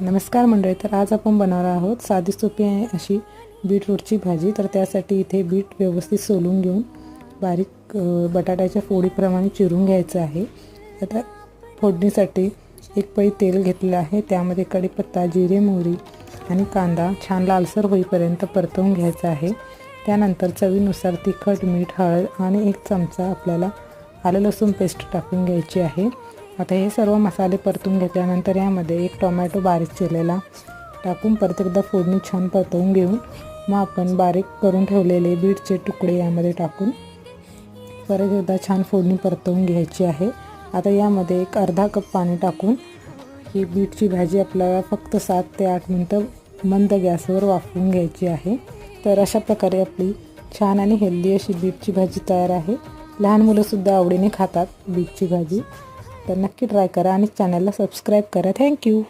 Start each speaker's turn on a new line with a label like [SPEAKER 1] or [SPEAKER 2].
[SPEAKER 1] नमस्कार मंडळी, तर आज आपण बनवणार आहोत साधी सोपी अशी बीटरूटची भाजी। तर त्यासाठी इथे बीट व्यवस्थित सोलून घेऊन बारीक बटाट्याच्या फोडीप्रमाणे चिरून घ्यायचं आहे। आता फोडणीसाठी एक पळी तेल घेतलेलं आहे, त्यामध्ये कढीपत्ता, जिरे, मोहरी आणि कांदा छान लालसर होईपर्यंत परतवून घ्यायचा आहे। त्यानंतर चवीनुसार तिखट, मीठ, हळद आणि एक चमचा आपल्याला आलं लसूण पेस्ट टाकून घ्यायची आहे। आता हे सर्व मसाले परतून घेतल्यानंतर यामध्ये एक टोमॅटो बारीक चिरलेला टाकून परत एकदा फोडणी छान परतवून घेऊन मग आपण बारीक करून ठेवलेले बीटचे तुकडे यामध्ये टाकून परत एकदा छान फोडणी परतवून घ्यायची आहे। आता यामध्ये एक अर्धा कप पाणी टाकून ही बीटची भाजी आपल्याला फक्त 7 ते 8 मिनिटं मंद गॅसवर वाफवून घ्यायची आहे। तर अशा प्रकारे आपली छान आणि हेल्दी अशी बीटची भाजी तयार आहे। लहान मुलंसुद्धा आवडीने खातात बीटची भाजी। तर नक्की ट्राय करा आणि चॅनलला सबस्क्राईब करा। थँक्यू।